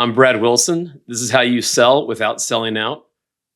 I'm Brad Wilson. This is how you sell without selling out.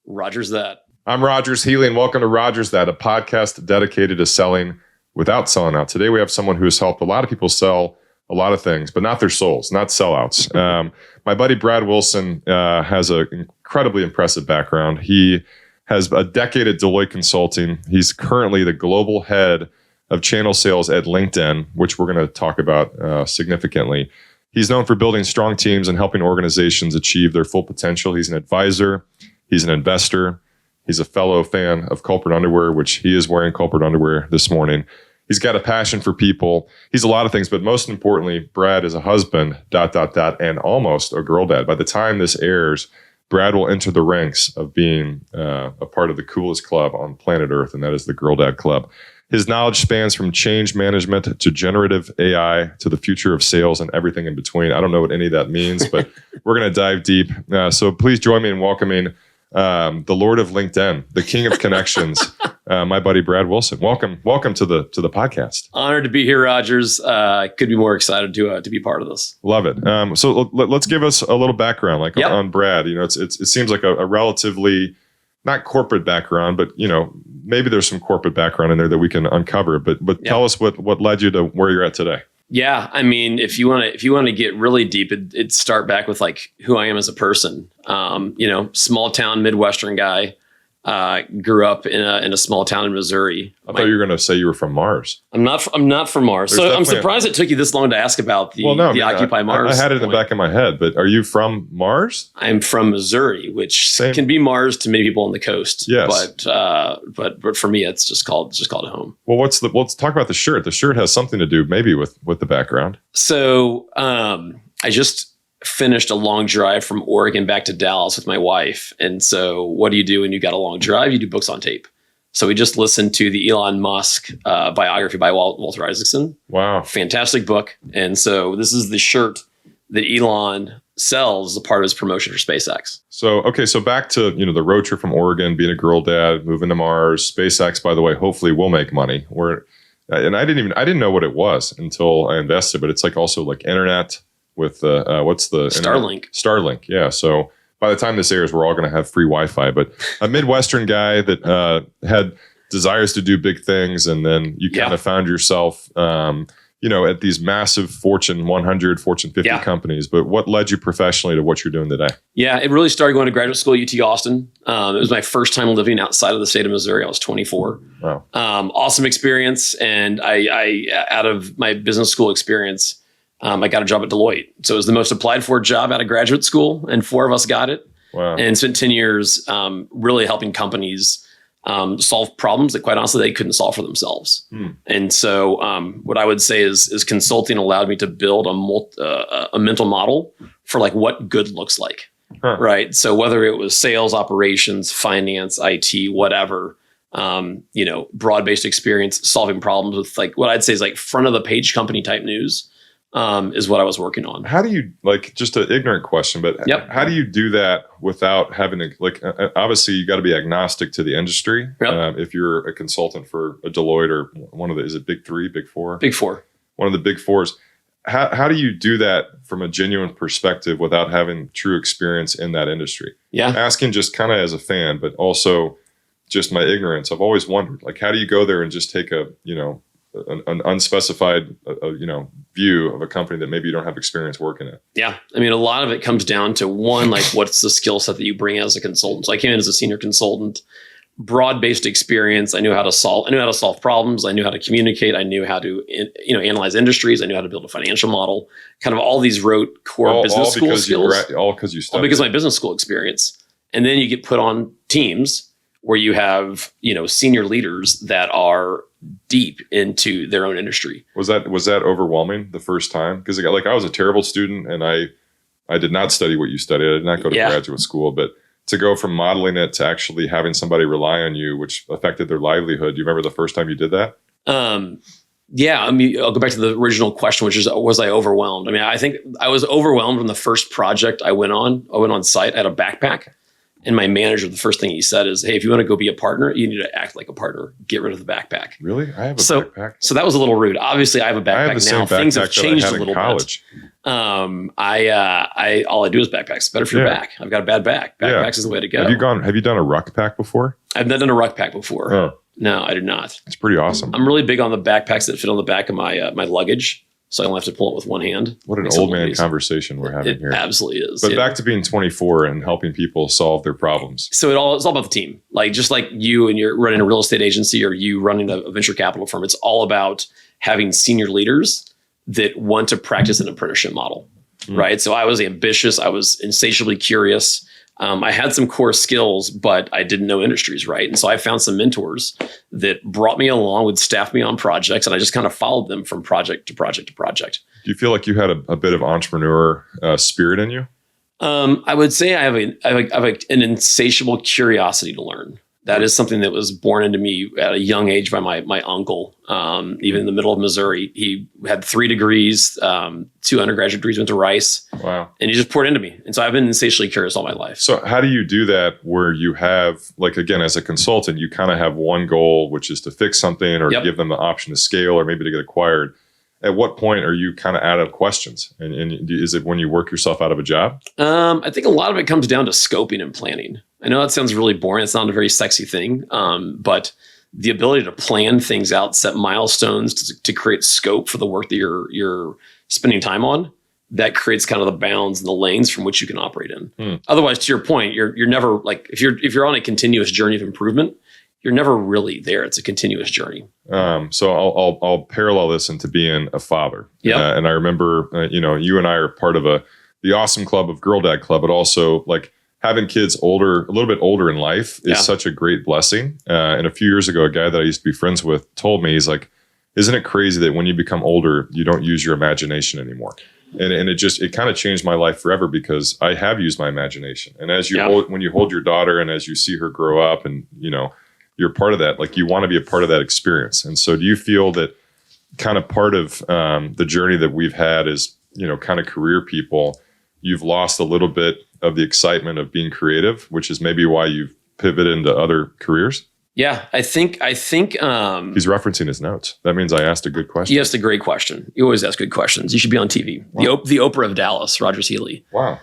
Roger's that. I'm Rogers Healy, and welcome to Rogers That, a podcast dedicated to selling without selling out. Today we have someone who has helped a lot of people sell a lot of things, but not their souls, not sellouts. My buddy Brad Wilson has an incredibly impressive background. He has a decade at Deloitte Consulting. He's currently the global head of channel sales at LinkedIn, which we're going to talk about significantly. He's known for building strong teams and helping organizations achieve their full potential. He's an advisor. He's an investor. He's a fellow fan of culprit underwear, which he is wearing culprit underwear this morning. He's got a passion for people. He's a lot of things, but most importantly, Brad is a husband, and almost a girl dad. By the time this airs, Brad will enter the ranks of being a part of the coolest club on planet Earth, and that is the Girl Dad Club. His knowledge spans from change management to generative AI to the future of sales and everything in between. I don't know what any of that means, but we're going to dive deep. So please join me in welcoming the Lord of LinkedIn, the King of Connections, my buddy Brad Wilson. Welcome to the podcast. Honored to be here, Rogers. Could be more excited to be part of this. Love it. So let's give us a little background, on Brad. You know, it seems like a relatively not corporate background, but maybe there's some corporate background in there that we can uncover. But tell us what led you to where you're at today. Yeah, I mean, if you want to get really deep, it'd start back with like who I am as a person. Small town Midwestern guy. Grew up in a small town in Missouri. I thought you were going to say you were from Mars. I'm not from Mars. So I'm surprised it took you this long to ask about the Occupy Mars. I had it in the back of my head, but are you from Mars? I'm from Missouri, which can be Mars to many people on the coast. Yes. But for me, it's just called a home. Well, let's talk about the shirt. The shirt has something to do maybe with the background. So I just finished a long drive from Oregon back to Dallas with my wife. And so what do you do when you got a long drive? You do books on tape. So we just listened to the Elon Musk biography by Walter Isaacson. Wow. Fantastic book. And so this is the shirt that Elon sells as a part of his promotion for SpaceX. So back to, the road trip from Oregon, being a girl dad, moving to Mars. SpaceX, by the way, hopefully will make money. And I didn't know what it was until I invested, but it's like also like internet with what's the Starlink. Starlink, yeah. So by the time this airs, we're all going to have free Wi-Fi. But a Midwestern guy that had desires to do big things, and then you kind of found yourself, at these massive Fortune 100, Fortune 50 companies. But what led you professionally to what you're doing today? Yeah, it really started going to graduate school at UT Austin. It was my first time living outside of the state of Missouri. I was 24. Wow. Awesome experience, and I out of my business school experience, I got a job at Deloitte. So it was the most applied for job out of graduate school, and 4 of us got it. Wow. And spent 10 years really helping companies solve problems that quite honestly they couldn't solve for themselves. And so what I would say is consulting allowed me to build a mental model for like what good looks like. Huh. Right. So whether it was sales, operations, finance, IT, whatever, broad-based experience solving problems with like what I'd say is like front of the page company type news. Is what I was working on. How do you, just an ignorant question, but how do you do that without having to, obviously you got to be agnostic to the industry. Yep. If you're a consultant for a Deloitte or one of is it big 3, big 4? Big 4. One of the big 4s. How do you do that from a genuine perspective without having true experience in that industry? Yeah. Asking just kind of as a fan, but also just my ignorance. I've always wondered, how do you go there and just take an unspecified, view of a company that maybe you don't have experience working in? Yeah. I mean, a lot of it comes down to one, what's the skill set that you bring as a consultant? So I came in as a senior consultant, broad-based experience. I knew how to solve problems. I knew how to communicate. I knew how to, analyze industries. I knew how to build a financial model, kind of all these rote core business school skills. All because you studied. All because of my business school experience. And then you get put on teams where you have, senior leaders that are deep into their own industry. Was that overwhelming the first time? Because I was a terrible student and I did not study what you studied. I did not go to graduate school, but to go from modeling it to actually having somebody rely on you, which affected their livelihood. Do you remember the first time you did that? Yeah. I mean, I'll go back to the original question, which is, was I overwhelmed? I mean, I think I was overwhelmed when the first project I went on site. I had a backpack. And my manager, the first thing he said is, hey, if you want to go be a partner, you need to act like a partner. Get rid of the backpack. Really? I have a backpack. So that was a little rude. Obviously, I have a backpack I have the now. same Things backpack have changed that I a had little in college. bit. All I do is backpacks. It's better for your back. I've got a bad back. Backpacks is the way to go. Have you done a ruck pack before? I've not done a ruck pack before. Oh. No, I did not. It's pretty awesome. I'm really big on the backpacks that fit on the back of my my luggage, so I only have to pull it with one hand. What an old man conversation we're having here. It absolutely is. But back to being 24 and helping people solve their problems. So it's all about the team. Like just like you and you're running a real estate agency or you running a venture capital firm, it's all about having senior leaders that want to practice an apprenticeship model, right? So I was ambitious. I was insatiably curious. I had some core skills, but I didn't know industries, right? And so I found some mentors that brought me along, would staff me on projects, and I just kind of followed them from project to project to project. Do you feel like you had a bit of entrepreneur spirit in you? I would say I have an insatiable curiosity to learn. That is something that was born into me at a young age by my uncle. Even in the middle of Missouri, he had 3 degrees, 2 undergraduate degrees, went to Rice. Wow. And he just poured into me. And so I've been insatiably curious all my life. So how do you do that where you have, like, again, as a consultant, you kind of have one goal, which is to fix something or give them the option to scale or maybe to get acquired. At what point are you kind of out of questions? And is it when you work yourself out of a job? I think a lot of it comes down to scoping and planning. I know that sounds really boring. It's not a very sexy thing, but the ability to plan things out, set milestones to create scope for the work that you're spending time on, that creates kind of the bounds and the lanes from which you can operate in. Otherwise, to your point, you're never like if you're on a continuous journey of improvement, you're never really there. It's a continuous journey. So I'll parallel this into being a father. Yeah. And I remember, you and I are part of the awesome club of Girl Dad Club, but also like having kids a little bit older in life is such a great blessing. And a few years ago, a guy that I used to be friends with told me, he's like, isn't it crazy that when you become older, you don't use your imagination anymore? And it kind of changed my life forever because I have used my imagination. And as when you hold your daughter and as you see her grow up and, you're part of that, like you want to be a part of that experience. And so do you feel that kind of part of the journey that we've had as, kind of career people, you've lost a little bit of the excitement of being creative, which is maybe why you've pivoted into other careers? Yeah, I think he's referencing his notes. That means I asked a good question. You asked a great question. You always ask good questions. You should be on TV. Wow. The Oprah of Dallas, Rogers Healy. Wow.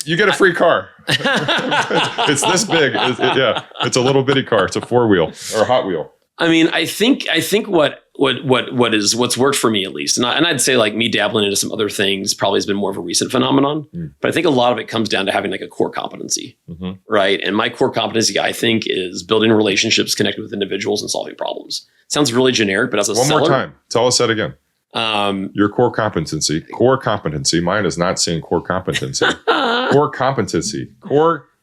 You get a free car. It's this big. It's a little bitty car. It's a 4-wheel or a Hot Wheel. I mean, I think what's worked for me at least, and I'd say like me dabbling into some other things probably has been more of a recent phenomenon. But I think a lot of it comes down to having like a core competency, right? And my core competency, I think, is building relationships, connecting with individuals, and solving problems. Sounds really generic, but as a seller, one more time, tell us that again. Your core competency. Mine is not saying core competency. Core competency.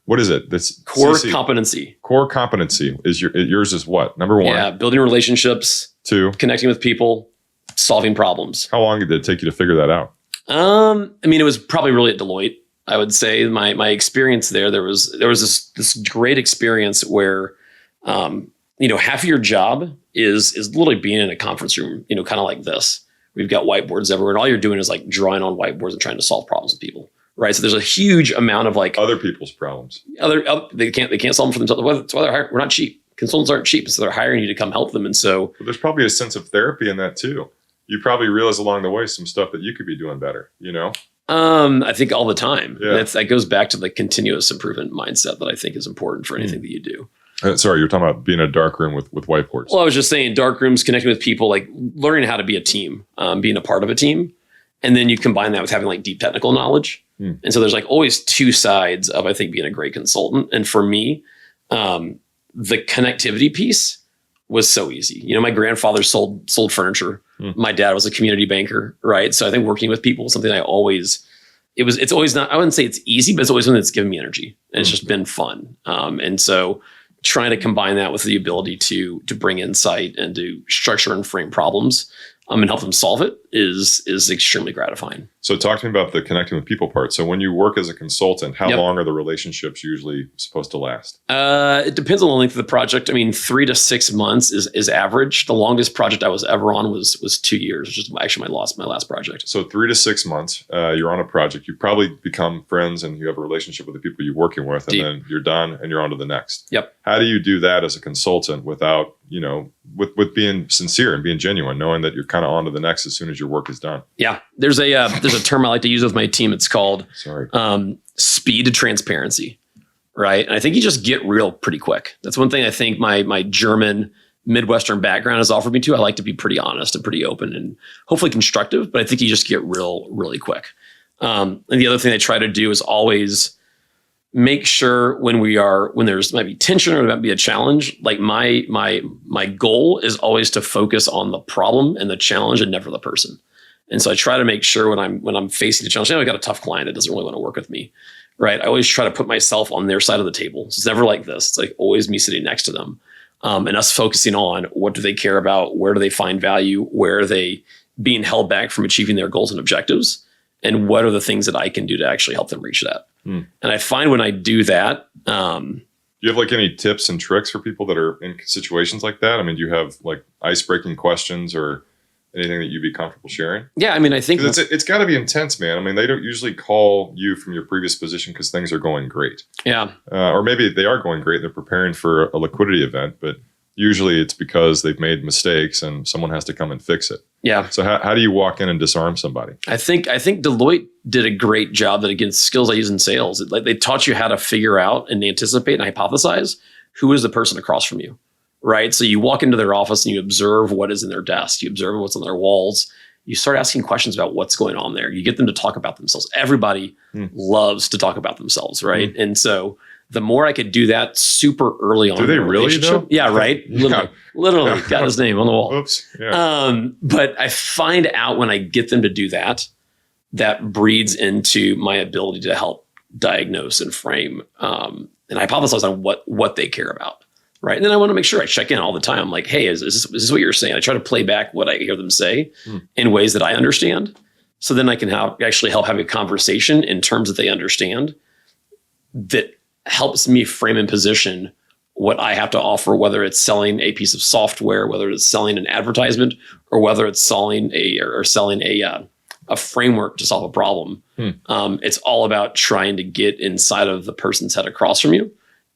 What is it? That's core CC. competency. Core competency is yours is what? Number 1. Yeah, building relationships. 2, connecting with people, solving problems. How long did it take you to figure that out? I mean, it was probably really at Deloitte. I would say my experience there was this great experience where, half of your job is literally being in a conference room, kind of like this. We've got whiteboards everywhere, and all you're doing is like drawing on whiteboards and trying to solve problems with people. Right. So there's a huge amount of like other people's problems. They can't solve them for themselves. That's why they're hiring. We're not cheap. Consultants aren't cheap. So they're hiring you to come help them. And so there's probably a sense of therapy in that too. You probably realize along the way some stuff that you could be doing better, I think all the time. Yeah. That goes back to the continuous improvement mindset that I think is important for anything that you do. Sorry, you're talking about being in a dark room with whiteboards. Well, I was just saying dark rooms, connecting with people, like learning how to be a team, being a part of a team. And then you combine that with having like deep technical knowledge. And so there's like always 2 sides of, I think, being a great consultant. And for me, the connectivity piece was so easy. My grandfather sold furniture. My dad was a community banker, right? So I think working with people is something it's always not, I wouldn't say it's easy, but it's always something that's given me energy. And it's just been fun. And so trying to combine that with the ability to bring insight and to structure and frame problems and help them solve it is extremely gratifying. So talk to me about the connecting with people part. So when you work as a consultant, how Yep. long are the relationships usually supposed to last? It depends on the length of the project. I mean, 3 to 6 months is average. The longest project I was ever on was 2 years, which is actually my last project. So 3 to 6 months, you're on a project. You probably become friends and you have a relationship with the people you're working with, and Deep. then you're done and you're on to the next. Yep. How do you do that as a consultant without, with being sincere and being genuine, knowing that you're kind of on to the next as soon as your work is done? Yeah, there's a term I like to use with my team. It's called speed to transparency, right? And I think you just get real pretty quick. That's one thing I think my German Midwestern background has offered me too. I like to be pretty honest and pretty open and hopefully constructive, but I think you just get real really quick. And the other thing I try to do is always make sure when there's might be tension or there might be a challenge, like my goal is always to focus on the problem and the challenge and never the person. And so I try to make sure when I'm facing the challenge, I got a tough client that doesn't really want to work with me, right? I always try to put myself on their side of the table. So it's never like this. It's like always me sitting next to them, and us focusing on what do they care about, where do they find value, where are they being held back from achieving their goals and objectives, and what are the things that I can do to actually help them reach that. And I find when I do that, do you have like any tips and tricks for people that are in situations like that? I mean, do you have like ice-breaking questions or anything that you'd be comfortable sharing? Yeah, I mean, I think it's got to be intense, man. I mean, they don't usually call you from your previous position because things are going great. Yeah. Or maybe they are going great. They're preparing for a liquidity event, but usually it's because they've made mistakes and someone has to come and fix it. Yeah. So how do you walk in and disarm somebody? I think Deloitte did a great job that against skills I use in sales. Like they taught you how to figure out and anticipate and hypothesize who is the person across from you, right? So you walk into their office and you observe what is in their desk. You observe what's on their walls. You start asking questions about what's going on there. You get them to talk about themselves. Everybody loves to talk about themselves, right? And so the more I could do that super early on. Do they really though? Yeah, right. Literally got his name on the wall. Oops. Yeah. But I find out when I get them to do that, that breeds into my ability to help diagnose and frame and hypothesize on what they care about. Right. And then I want to make sure I check in all the time. I'm like, hey, is this what you're saying? I try to play back what I hear them say in ways that I understand. So then I can actually help have a conversation in terms that they understand that helps me frame and position what I have to offer, whether it's selling a piece of software, whether it's selling an advertisement, or whether it's selling a framework to solve a problem. It's all about trying to get inside of the person's head across from you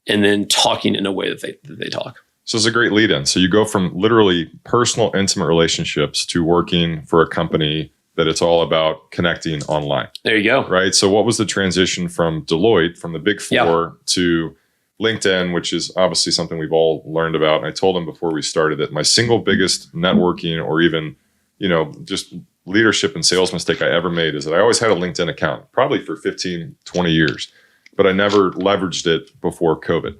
and then talking in a way that they talk. So it's a great lead in. So you go from literally personal, intimate relationships to working for a company that it's all about connecting online. There you go. Right. So what was the transition from Deloitte, from the big four, to LinkedIn, which is obviously something we've all learned about? And I told him before we started that my single biggest networking or even, just leadership and sales mistake I ever made is that I always had a LinkedIn account, probably for 15, 20 years, but I never leveraged it before COVID.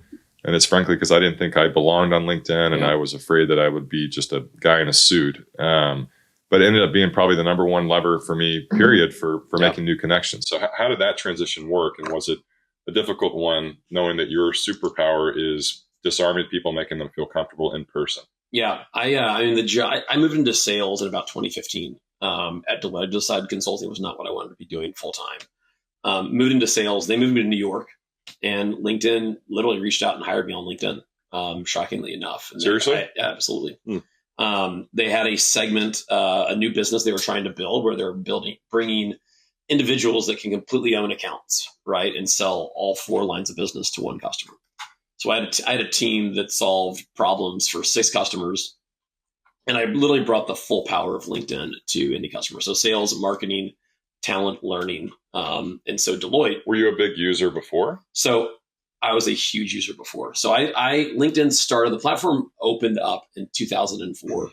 And it's frankly because I didn't think I belonged on LinkedIn and I was afraid that I would be just a guy in a suit. But it ended up being probably the number one lever for me, period, for making new connections. So how did that transition work? And was it a difficult one, knowing that your superpower is disarming people, making them feel comfortable in person? Yeah. I moved into sales in about 2015 at Deloitte. I decided consulting was not what I wanted to be doing full time. Moved into sales. They moved me to New York, and LinkedIn literally reached out and hired me on LinkedIn, shockingly enough. And Seriously? Yeah, absolutely. They had a segment, a new business they were trying to build where they're bringing individuals that can completely own accounts, right? And sell all 4 lines of business to one customer. So I had a team that solved problems for 6 customers. And I literally brought the full power of LinkedIn to any customer. So sales, marketing, talent, learning. And so Deloitte. Were you a big user before? So I was a huge user before. So LinkedIn started, the platform opened up in 2004.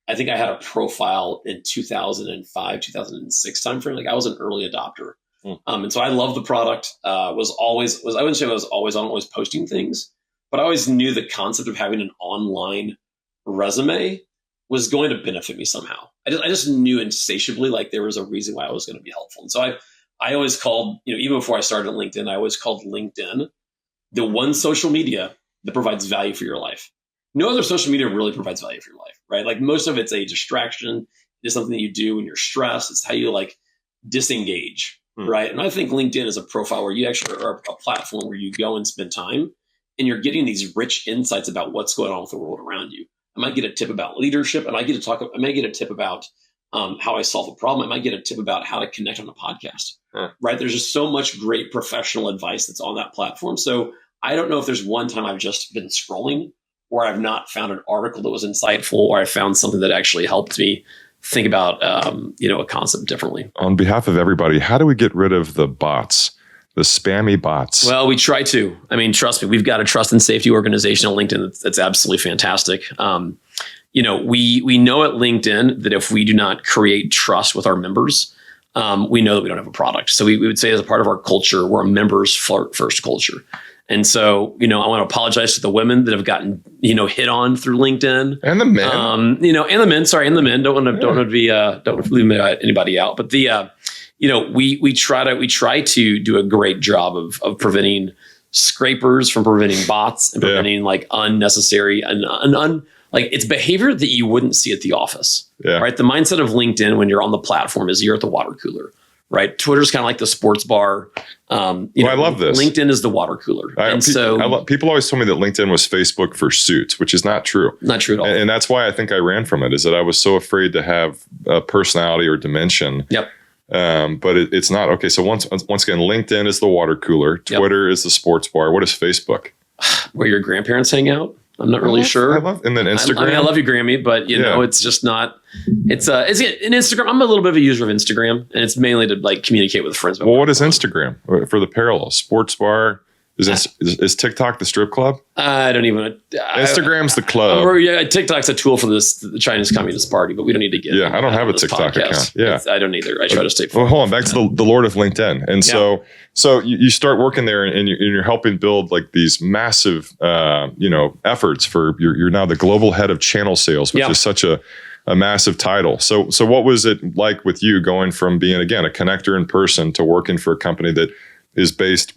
I think I had a profile in 2005, 2006 timeframe. Like I was an early adopter. And so I loved the product. I wouldn't say I was always posting things, but I always knew the concept of having an online resume was going to benefit me somehow. I just knew insatiably like there was a reason why I was going to be helpful. And so I always called, even before I started LinkedIn, I always called LinkedIn the one social media that provides value for your life. No other social media really provides value for your life, right? Like most of it's a distraction. It is something that you do when you're stressed. It's how you like disengage, right? And I think LinkedIn is a profile where you actually are a platform where you go and spend time and you're getting these rich insights about what's going on with the world around you. I might get a tip about leadership. I might get a tip about how I solve a problem. I might get a tip about how to connect on a podcast, right? There's just so much great professional advice that's on that platform. So I don't know if there's one time I've just been scrolling or I've not found an article that was insightful or I found something that actually helped me think about, a concept differently. On behalf of everybody, how do we get rid of the bots, the spammy bots? Well, we try to. I mean, trust me, we've got a trust and safety organization on LinkedIn that's absolutely fantastic. We know at LinkedIn that if we do not create trust with our members, we know that we don't have a product. So we would say as a part of our culture, we're a members first culture. And so, I want to apologize to the women that have gotten, hit on through LinkedIn, and the men, and the men. Sorry, and the men. Don't want to leave anybody out. But we try to do a great job of preventing scrapers, from preventing bots, and preventing like unnecessary and it's behavior that you wouldn't see at the office. Yeah. Right. The mindset of LinkedIn when you're on the platform is you're at the water cooler. Right. Twitter's kind of like the sports bar. I love this. LinkedIn is the water cooler. People always told me that LinkedIn was Facebook for suits, which is not true. Not true at all. And that's why I think I ran from it, is that I was so afraid to have a personality or dimension. Yep. But it's not. Okay. So once again, LinkedIn is the water cooler. Twitter is the sports bar. What is Facebook? Where your grandparents hang out? I'm not really sure. And then Instagram. I love you, Grammy, but it's just not. It's in Instagram. I'm a little bit of a user of Instagram, and it's mainly to like communicate with friends. Well, what is Instagram for the parallel? Sports bar. Is TikTok the strip club? I don't even. Instagram's the club. TikTok's a tool for the Chinese Communist Party, but we don't need to get. Yeah, I don't have a TikTok account. Yeah, I don't either. I try to stay. Well, hold on. Back to the Lord of LinkedIn, and so you start working there, and you're helping build like these massive, efforts for you're now the global head of channel sales, which is such a massive title. So what was it like with you going from being again a connector in person to working for a company that is based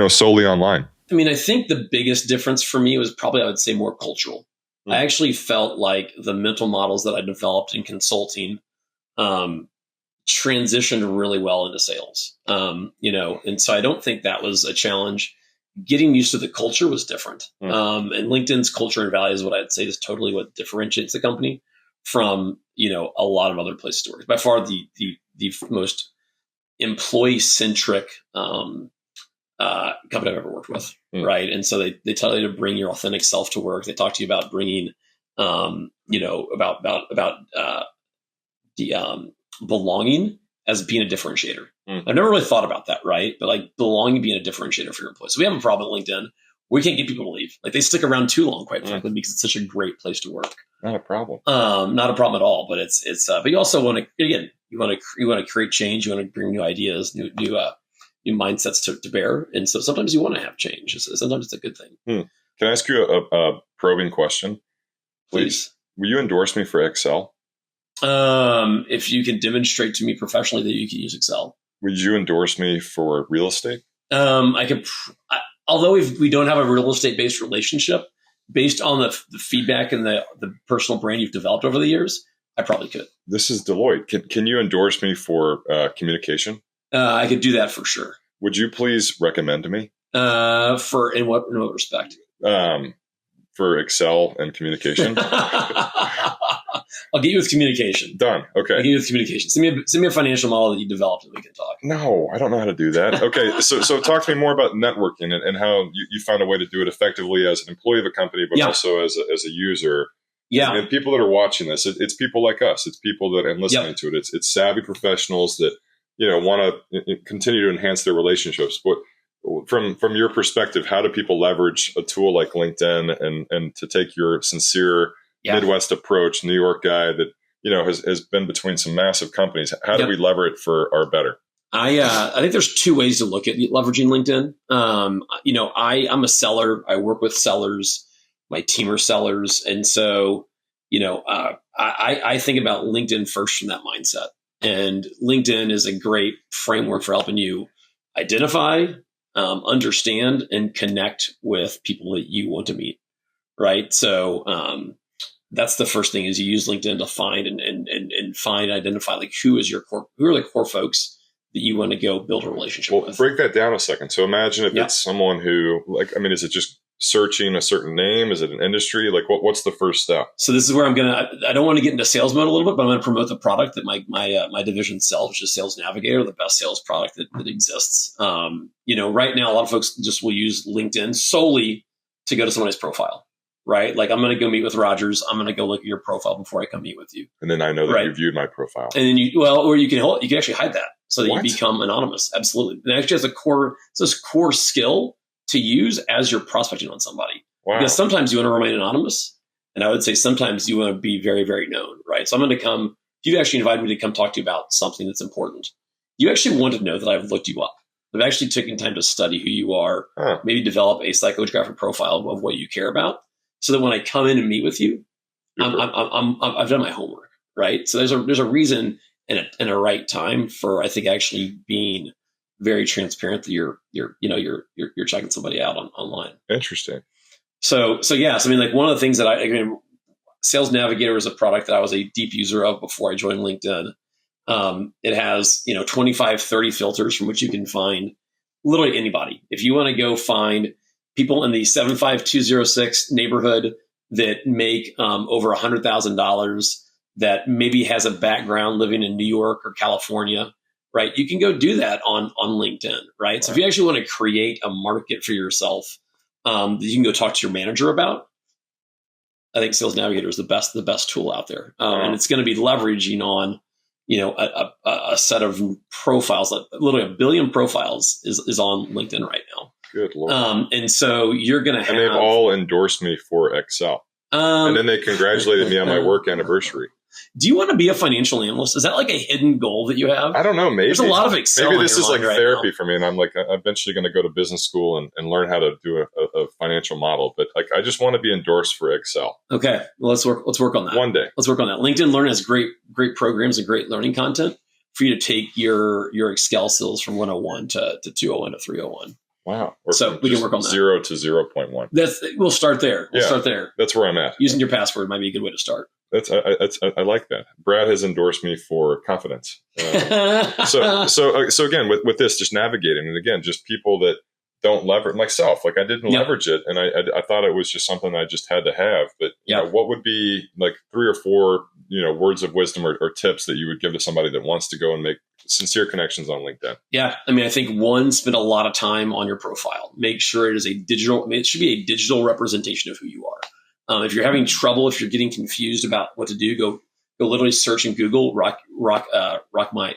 solely online? I mean, I think the biggest difference for me was probably, I would say, more cultural. I actually felt like the mental models that I developed in consulting transitioned really well into sales. And so I don't think that was a challenge. Getting used to the culture was different. And LinkedIn's culture and values, what I'd say, is totally what differentiates the company from, a lot of other places to work. By far the most employee-centric company I've ever worked with, right? And so they tell you to bring your authentic self to work. They talk to you about bringing, about the belonging as being a differentiator. I've never really thought about that, right? But like belonging being a differentiator for your employees. So we have a problem at LinkedIn. We can't get people to leave. Like they stick around too long, quite frankly, because it's such a great place to work. Not a problem. Not a problem at all. But it's but you also want to, again, you want to create change. You want to bring new ideas, new mindsets to bear. And so sometimes you want to have change. Sometimes it's a good thing. Can I ask you a probing question? Please. Will you endorse me for Excel? If you can demonstrate to me professionally that you can use Excel. Would you endorse me for real estate? I could, although if we don't have a real estate based relationship, based on the feedback and the personal brand you've developed over the years, I probably could. This is Deloitte. Can you endorse me for communication? I could do that for sure. Would you please recommend me? For in what respect? For Excel and communication. I'll get you with communication. Done. Okay. I'll get you with communication. Send me a financial model that you developed and we can talk. No, I don't know how to do that. Okay. So talk to me more about networking and how you found a way to do it effectively as an employee of a company, but also as a user. Yeah. And people that are watching this, it's people like us. It's people that and listening to it. It's savvy professionals that want to continue to enhance their relationships. But from your perspective, how do people leverage a tool like LinkedIn and to take your sincere Midwest approach, New York guy that has been between some massive companies? How do we lever it for our better? I think there's two ways to look at leveraging LinkedIn. I'm a seller. I work with sellers. My team are sellers, and so I think about LinkedIn first from that mindset. And LinkedIn is a great framework for helping you identify, understand, and connect with people that you want to meet. Right. So that's the first thing is you use LinkedIn to find and and identify like who are the core folks that you want to go build a relationship with. Break that down a second. So imagine if it's someone who is it just searching a certain name? Is it an industry? Like what's the first step? So this is where I don't want to get into sales mode a little bit, but I'm going to promote the product that my division sells, which is Sales Navigator, the best sales product that exists. Right now, a lot of folks just will use LinkedIn solely to go to somebody's profile, right? Like I'm going to go meet with Rogers. I'm going to go look at your profile before I come meet with you. And then I know that you viewed my profile. And then or you can actually hide that so that you become anonymous. Absolutely. And actually has it's a core skill to use as you're prospecting on somebody. Wow. Because sometimes you want to remain anonymous. And I would say sometimes you want to be very, very known, right? So I'm going to if you've actually invited me to come talk to you about something that's important, you actually want to know that I've looked you up. I've actually taken time to study who you are, maybe develop a psychographic profile of what you care about, so that when I come in and meet with you, I've done my homework, right? So there's a reason and a right time for, I think, actually being very transparent that you're checking somebody out online. Interesting. So yes, like one of the things that Sales Navigator is a product that I was a deep user of before I joined LinkedIn. It has 25, 30 filters from which you can find literally anybody. If you want to go find people in the 75206 neighborhood that make over $100,000, that maybe has a background living in New York or California, right? You can go do that on LinkedIn, right? So if you actually want to create a market for yourself that you can go talk to your manager about, I think Sales Navigator is the best tool out there. And it's going to be leveraging on, a set of profiles, literally 1 billion profiles is on LinkedIn right now. Good Lord. And so you're going to have... And they've all endorsed me for Excel. And then they congratulated me on my work anniversary. Do you want to be a financial analyst? Is that like a hidden goal that you have? I don't know. Maybe there's a lot of Excel. Maybe this is like therapy now for me, and I'm eventually going to go to business school and learn how to do a financial model. But I just want to be endorsed for Excel. Okay, well, let's work on that one day. Let's work on that. LinkedIn Learn has great programs and great learning content for you to take your Excel skills from 101 to 201 to 301. Wow. So we can work on that. 0 to 0.1. We'll start there. Start there. That's where I'm at. Using your password might be a good way to start. I like that. Brad has endorsed me for confidence. So again, with this, just navigating, and again, just people that don't leverage myself. Like I didn't leverage it, and I thought it was just something I just had to have. But what would be like 3 or 4 words of wisdom or tips that you would give to somebody that wants to go and make sincere connections on LinkedIn? Yeah, I think one, spend a lot of time on your profile. Make sure it should be a digital representation of who you are. If you're having trouble, if you're getting confused about what to do, go literally search in Google Rock My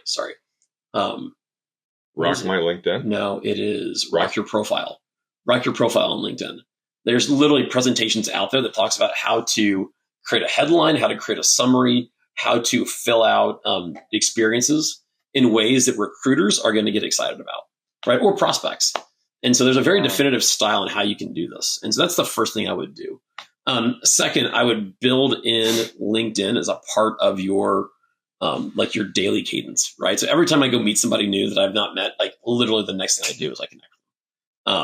LinkedIn? No, it is Rock Your Profile. Rock Your Profile on LinkedIn. There's literally presentations out there that talks about how to create a headline, how to create a summary, how to fill out experiences in ways that recruiters are going to get excited about, right? Or prospects. And so there's a very definitive style in how you can do this. And so that's the first thing I would do. Second, I would build in LinkedIn as a part of your your daily cadence, right? So every time I go meet somebody new that I've not met, like literally the next thing I do is I connect with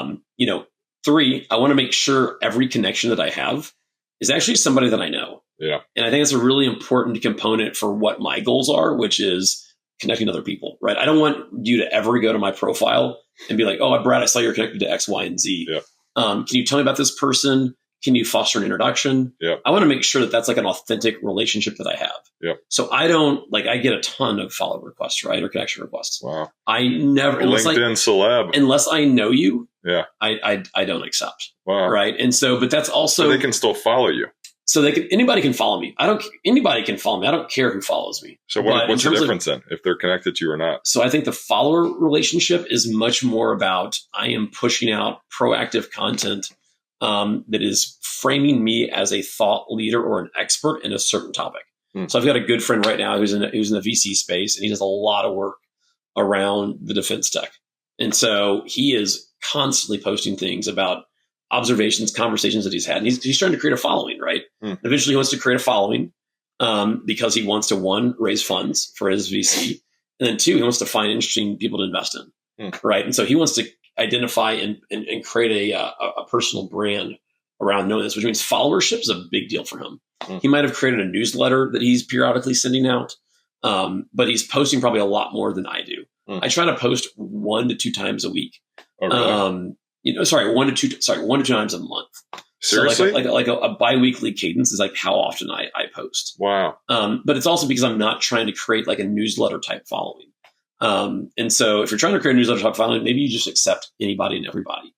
them. 3, I want to make sure every connection that I have is actually somebody that I know. Yeah. And I think it's a really important component for what my goals are, which is connecting other people, right? I don't want you to ever go to my profile and be like, oh, Brad, I saw you're connected to X, Y, and Z. Yeah. Can you tell me about this person? Can you foster an introduction? Yeah. I want to make sure that that's like an authentic relationship that I have. Yeah. So I don't I get a ton of follow requests, right? Or connection requests. Wow. I never, LinkedIn celeb. Unless I know you. Yeah. I don't accept. Wow. Right. And so, but that's also. So they can still follow you. So anybody can follow me. Anybody can follow me. I don't care who follows me. So what's the difference then, if they're connected to you or not? So I think the follower relationship is much more about, I am pushing out proactive content that is framing me as a thought leader or an expert in a certain topic. So I've got a good friend right now who's in the VC space, and he does a lot of work around the defense tech. And so he is constantly posting things about observations, conversations that he's had. And he's trying to create a following, right? Eventually he wants to create a following because he wants to, 1, raise funds for his VC. And then 2, he wants to find interesting people to invest in, right? And so he wants to identify and create a personal brand around knowing this, which means followership is a big deal for him. He might have created a newsletter that he's periodically sending out. But he's posting probably a lot more than I do. I try to post 1 to 2 times a week. Oh, really? 1 to 2 times a month. Seriously? So like a biweekly cadence is like how often I post. Wow. But it's also because I'm not trying to create like a newsletter type following. And so if you're trying to create a newsletter type following, maybe you just accept anybody and everybody.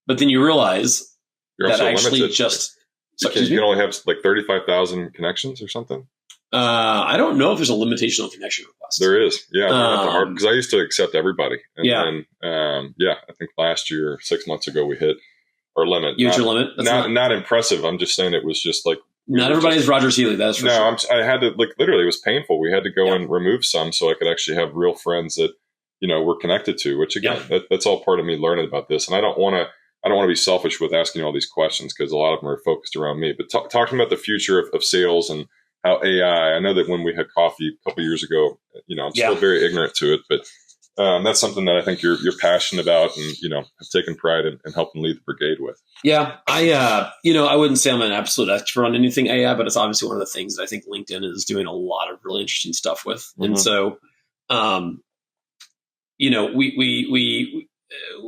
But then you realize You're that also actually limited. just You can only have like 35,000 connections or something. I don't know if there's a limitation on connection requests. There is, yeah. Because I used to accept everybody, and Yeah. then I think last year, 6 months ago, we hit our limit. You hit your limit. That's not impressive. I'm just saying it was just like not everybody's Roger Seeley. That's for sure. I had to literally. It was painful. We had to go and remove some so I could actually have real friends that we're connected to. Which again, that's all part of me learning about this. And I don't want to be selfish with asking you all these questions because a lot of them are focused around me. But talking about the future of sales and how AI, I know that when we had coffee a couple of years ago, I'm still very ignorant to it, but that's something that I think you're passionate about and, have taken pride in helping lead the brigade with. Yeah. I wouldn't say I'm an absolute expert on anything AI, but it's obviously one of the things that I think LinkedIn is doing a lot of really interesting stuff with. Mm-hmm. And so,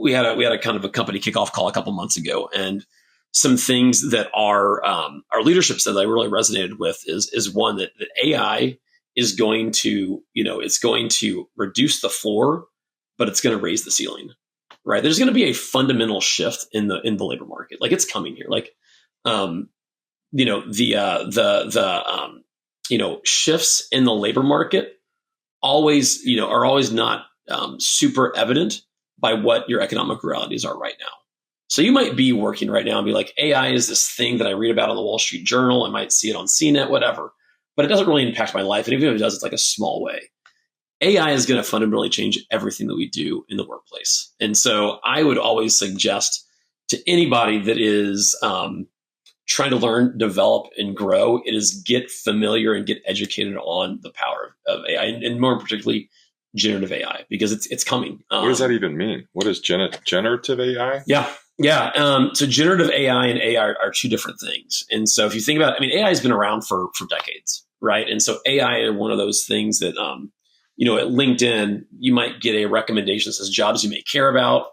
we had a kind of a company kickoff call a couple months ago, and some things that our leadership said that I really resonated with is one that AI is going to, it's going to reduce the floor, but it's going to raise the ceiling, right? There's going to be a fundamental shift in the labor market. Like it's coming here. Like, shifts in the labor market always, are always not super evident by what your economic realities are right now. So you might be working right now and be like, AI is this thing that I read about on the Wall Street Journal. I might see it on CNET, whatever, but it doesn't really impact my life. And even if it does, it's like a small way. AI is going to fundamentally change everything that we do in the workplace. And so I would always suggest to anybody that is trying to learn, develop, and grow, it is get familiar and get educated on the power of AI, and more particularly generative AI, because it's coming. What does that even mean? What is generative AI? Yeah. So generative AI and AI are two different things. And so if you think about it, AI has been around for decades, right? And so AI are one of those things that, at LinkedIn, you might get a recommendation that says jobs you may care about,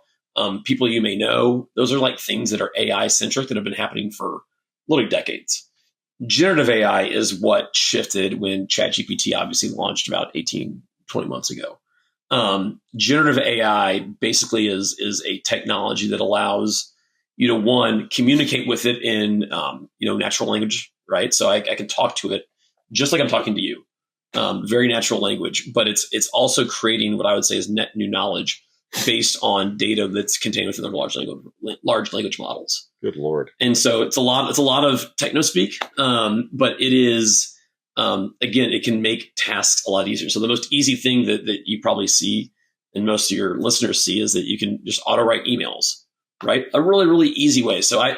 people you may know. Those are like things that are AI centric that have been happening for literally decades. Generative AI is what shifted when ChatGPT obviously launched about 18, 20 months ago. Generative AI basically is a technology that allows you to, one, communicate with it in, natural language, right? So I can talk to it just like I'm talking to you, very natural language, but it's also creating what I would say is net new knowledge based on data that's contained within the large language models. Good Lord. And so it's a lot of techno speak, but it is, again, it can make tasks a lot easier. So the most easy thing that you probably see and most of your listeners see is that you can just auto write emails, right? A really, really easy way. So I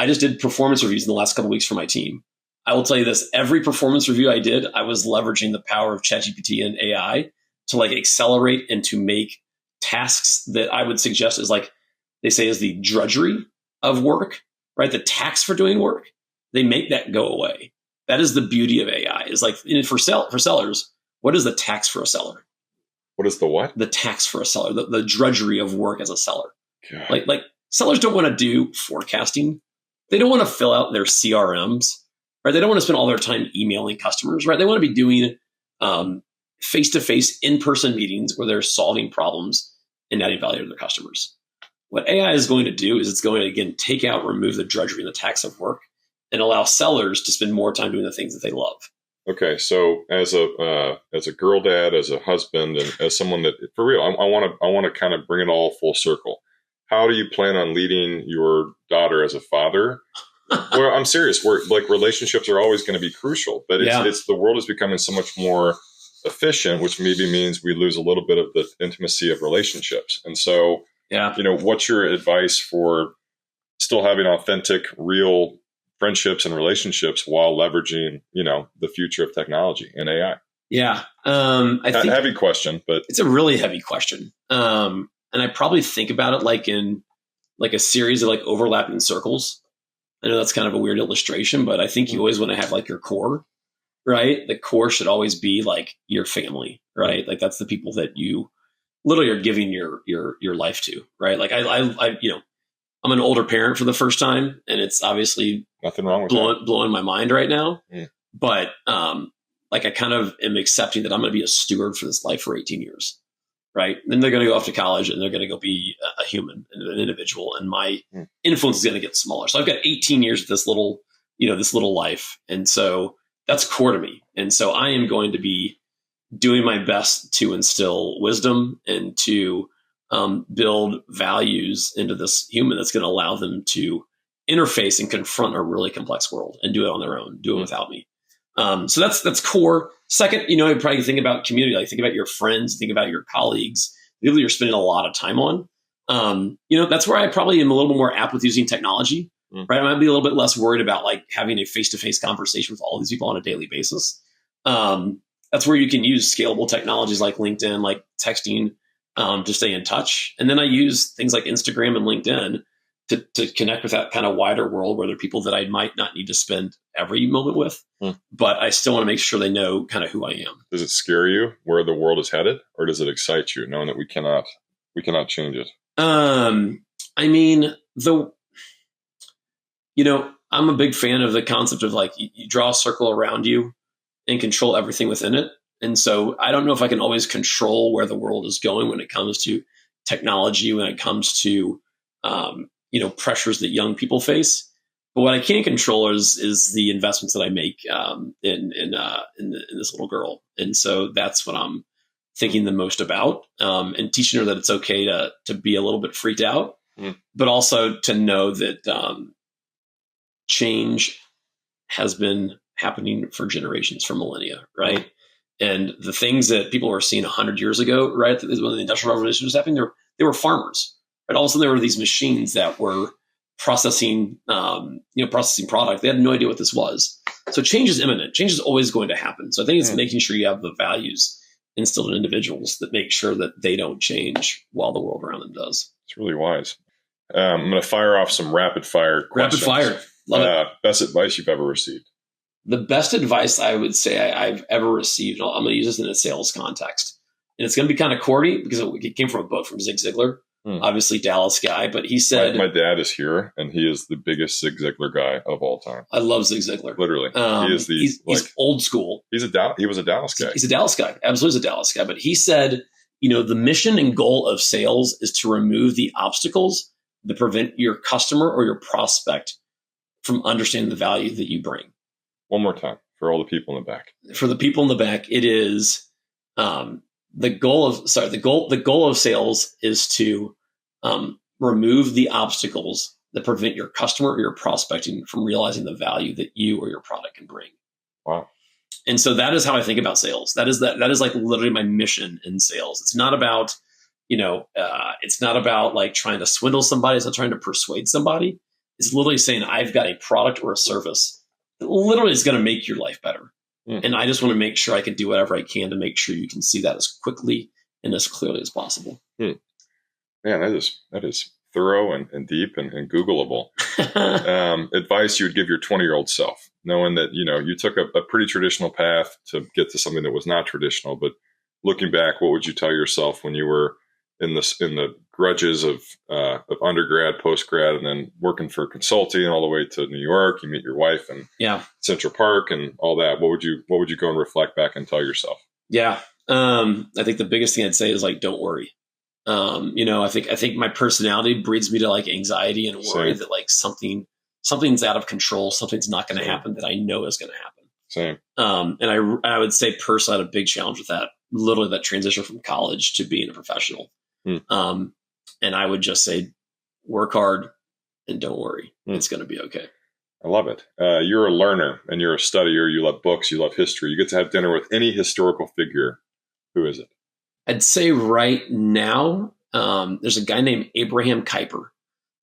just did performance reviews in the last couple of weeks for my team. I will tell you this, every performance review I did, I was leveraging the power of ChatGPT and AI to accelerate and to make tasks that I would suggest is they say is the drudgery of work, right? The tax for doing work, they make that go away. That is the beauty of AI. Is for sellers, what is the tax for a seller? What is the what? The tax for a seller, the drudgery of work as a seller. God. Like sellers don't want to do forecasting. They don't want to fill out their CRMs, right? They don't want to spend all their time emailing customers, right? They want to be doing face-to-face, in-person meetings where they're solving problems and adding value to their customers. What AI is going to do is it's going to, again, remove the drudgery and the tax of work and allow sellers to spend more time doing the things that they love. Okay, so as a girl dad, as a husband, and as someone that, for real, I want to kind of bring it all full circle. How do you plan on leading your daughter as a father? Well, I'm serious. Relationships are always going to be crucial, but it's the world is becoming so much more efficient, which maybe means we lose a little bit of the intimacy of relationships. And so, what's your advice for still having authentic, real friendships and relationships while leveraging, the future of technology and AI? Yeah. I think heavy question, but it's a really heavy question. And I probably think about it in a series of overlapping circles. I know that's kind of a weird illustration, but I think you always want to have your core. right? The core should always be like your family, right? Like that's the people that you literally are giving your life to, right? Like I I'm an older parent for the first time, and it's obviously Nothing wrong with blowing my mind right now. Mm. But like I kind of am accepting that I'm going to be a steward for this life for 18 years, right? Then they're going to go off to college and they're going to go be a human and an individual, and my influence is going to get smaller. So I've got 18 years of this little life, and so that's core to me. And so I am going to be doing my best to instill wisdom and to build values into this human that's going to allow them to interface and confront a really complex world and do it on their own, do it without me. So that's core. Second, I probably think about community, like think about your friends, think about your colleagues, people you're spending a lot of time on. That's where I probably am a little bit more apt with using technology, right? I might be a little bit less worried about like having a face-to-face conversation with all these people on a daily basis. That's where you can use scalable technologies like LinkedIn, like texting, to stay in touch. And then I use things like Instagram and LinkedIn to connect with that kind of wider world where there are people that I might not need to spend every moment with, but I still want to make sure they know kind of who I am. Does it scare you where the world is headed, or does it excite you knowing that we cannot change it? I mean, I'm a big fan of the concept of like you draw a circle around you and control everything within it. And so I don't know if I can always control where the world is going when it comes to technology, when it comes to, pressures that young people face. But what I can control is the investments that I make in this little girl. And so that's what I'm thinking the most about, and teaching her that it's okay to be a little bit freaked out, but also to know that change has been happening for generations, for millennia, right? And the things that people were seeing 100 years ago, right, when the Industrial Revolution was happening, they were farmers. Right? All of a sudden, there were these machines that were processing product. They had no idea what this was. So change is imminent. Change is always going to happen. So I think it's making sure you have the values instilled in individuals that make sure that they don't change while the world around them does. It's really wise. I'm going to fire off some rapid fire questions. Rapid fire. Love it. Best advice you've ever received? The best advice I would say I've ever received, and I'm going to use this in a sales context, and it's going to be kind of corny because it came from a book from Zig Ziglar, obviously Dallas guy, but he said, my dad is here and he is the biggest Zig Ziglar guy of all time. I love Zig Ziglar. Literally. He is he's old school. He was a Dallas guy. He's a Dallas guy. Absolutely a Dallas guy. But he said, the mission and goal of sales is to remove the obstacles that prevent your customer or your prospect from understanding the value that you bring. One more time for all the people in the back. For the people in the back, it is the goal of sales is to remove the obstacles that prevent your customer or your prospecting from realizing the value that you or your product can bring. Wow. And so that is how I think about sales. That is like literally my mission in sales. It's not about, it's not about like trying to swindle somebody. It's not trying to persuade somebody. It's literally saying I've got a product or a service that literally is going to make your life better. And I just want to make sure I can do whatever I can to make sure you can see that as quickly and as clearly as possible. Man, that is thorough and deep and Googleable. Advice you would give your 20-year-old self, knowing that, you took a pretty traditional path to get to something that was not traditional, but looking back, what would you tell yourself when you were in the grudges of undergrad, postgrad, and then working for consulting all the way to New York? You meet your wife in Central Park and all that. What would you go and reflect back and tell yourself? Yeah. I think the biggest thing I'd say is like, don't worry. I think my personality breeds me to like anxiety and worry that like something's out of control. Something's not going to happen that I know is going to happen. Same. And I would say personally, I had a big challenge with that, literally that transition from college to being a professional. And I would just say, work hard and don't worry. It's going to be okay. I love it. You're a learner and you're a studier. You love books. You love history. You get to have dinner with any historical figure. Who is it? I'd say right now, there's a guy named Abraham Kuyper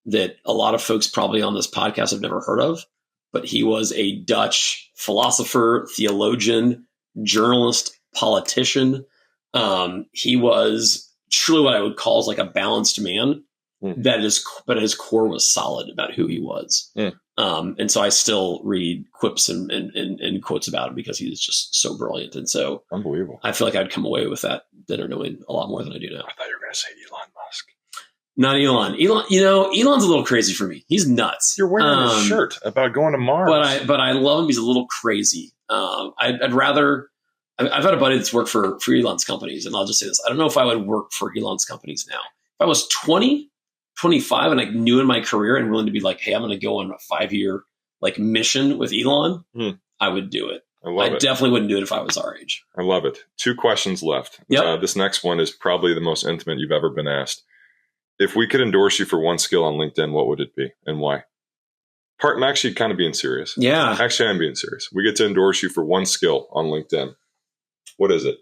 that a lot of folks probably on this podcast have never heard of, but he was a Dutch philosopher, theologian, journalist, politician. He was truly what I would call like a balanced man. but his core was solid about who he was. And so I still read quips and quotes about him because he was just so brilliant. And so unbelievable. I feel like I'd come away with that dinner knowing a lot more than I do now. I thought you were going to say Elon Musk. Not Elon. Elon's a little crazy for me. He's nuts. You're wearing a shirt about going to Mars. But I love him. He's a little crazy. I'd rather. I've had a buddy that's worked for Elon's companies, and I'll just say this: I don't know if I would work for Elon's companies now. If I was 20, 25, and I knew in my career and willing to be like, hey, I'm going to go on a 5-year mission with Elon, I would do it. I definitely wouldn't do it if I was our age. I love it. 2 questions left. Yep. This next one is probably the most intimate you've ever been asked. If we could endorse you for one skill on LinkedIn, what would it be and why? I'm actually kind of being serious. Yeah. Actually, I'm being serious. We get to endorse you for one skill on LinkedIn. What is it?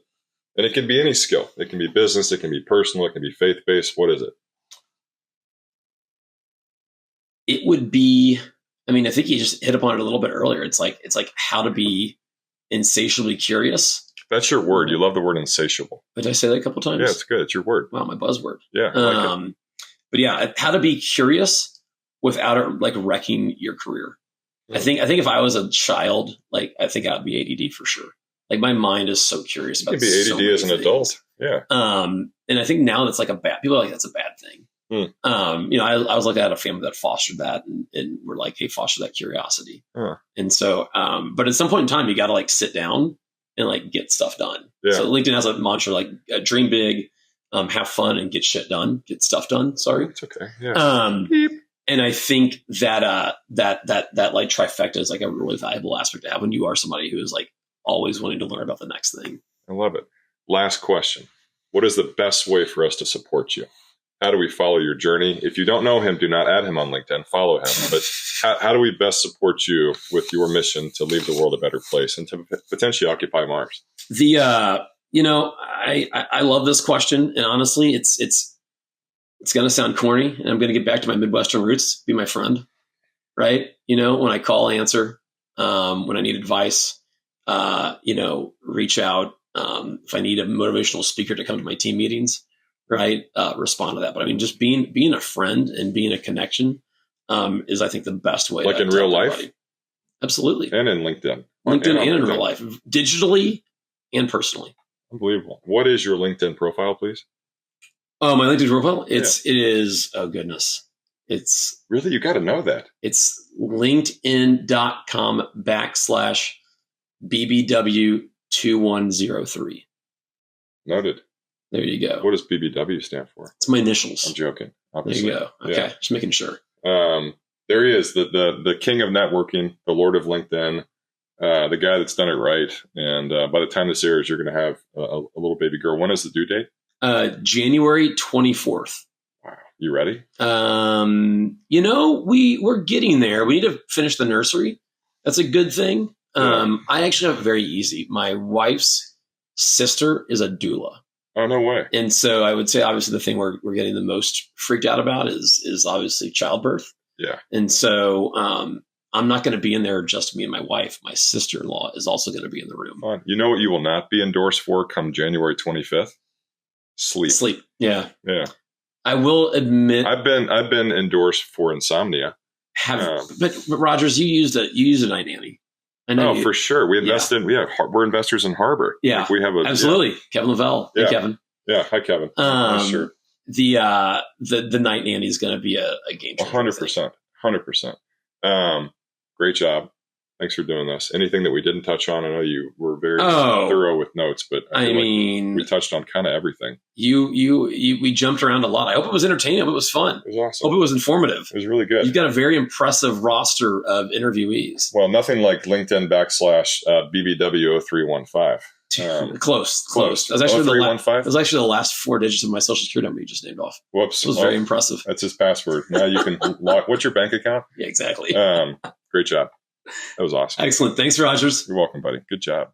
And it can be any skill. It can be business. It can be personal. It can be faith-based. What is it? It would be, I think you just hit upon it a little bit earlier. It's like how to be insatiably curious. That's your word. You love the word insatiable. Did I say that a couple times? Yeah, it's good. It's your word. Wow, my buzzword. Yeah. I like it. But yeah, how to be curious without it wrecking your career. I think if I was a child, I think I'd be ADD for sure. My mind is so curious about. You can be ADD as an adult. Yeah. And I think now that's people are like, that's a bad thing. I was looking at a family that fostered that, and we're like, hey, foster that curiosity. And so, but at some point in time, you got to sit down and get stuff done. Yeah. So LinkedIn has a mantra dream big, have fun, and get shit done, get stuff done. Sorry, it's okay. Yeah. And I think that trifecta is a really valuable aspect to have when you are somebody who is always wanting to learn about the next thing. I love it. Last question. What is the best way for us to support you? How do we follow your journey? If you don't know him, do not add him on LinkedIn. Follow him. But how do we best support you with your mission to leave the world a better place and to potentially occupy Mars? I love this question, and honestly, it's going to sound corny, and I'm going to get back to my Midwestern roots. Be my friend, right? When I call, answer. When I need advice, reach out. If I need a motivational speaker to come to my team meetings, right? Respond to that. But just being a friend and being a connection is, I think, the best way. In real life? Absolutely. And in LinkedIn. LinkedIn and in real life. Digitally and personally. Unbelievable. What is your LinkedIn profile, please? Oh, my LinkedIn profile? It is, oh goodness. It's really, you got to know that. It's linkedin.com/BBW2103. Noted. There you go. What does BBW stand for? It's my initials. I'm joking. Obviously. There you go. Okay. Yeah. Just making sure. There he is, the king of networking, the Lord of LinkedIn, the guy that's done it right. And by the time this airs, you're going to have a little baby girl. When is the due date? January 24th. Wow. You ready? We're getting there. We need to finish the nursery. That's a good thing. I actually have it very easy. My wife's sister is a doula. Oh, no way. And so I would say, obviously, the thing we're getting the most freaked out about is obviously childbirth. Yeah. And so I'm not going to be in there just me and my wife. My sister-in-law is also going to be in the room. Fun. You know what you will not be endorsed for come January 25th? Sleep. Yeah. Yeah. I will admit I've been endorsed for insomnia. But Rogers, you used a night nanny. I know. For sure. We invest we're investors in Harbor. Yeah. We have absolutely. Kevin Lavelle. Yeah. Hey, Kevin. Yeah. Hi, Kevin. Sure. The night nanny is going to be a game changer. 100%. 100%. Great job. Thanks for doing this. Anything that we didn't touch on? I know you were very thorough with notes, but I mean, we touched on kind of everything. We jumped around a lot. I hope it was entertaining. I hope it was fun. It was awesome. I hope it was informative. It was really good. You've got a very impressive roster of interviewees. Well, nothing like LinkedIn /BBW0315. Close. That was actually the last 4 digits of my social security number you just named off. Whoops. It was very impressive. That's his password. Now you can log. What's your bank account? Yeah, exactly. Great job. That was awesome. Excellent. Thanks, Rogers. You're welcome, buddy. Good job.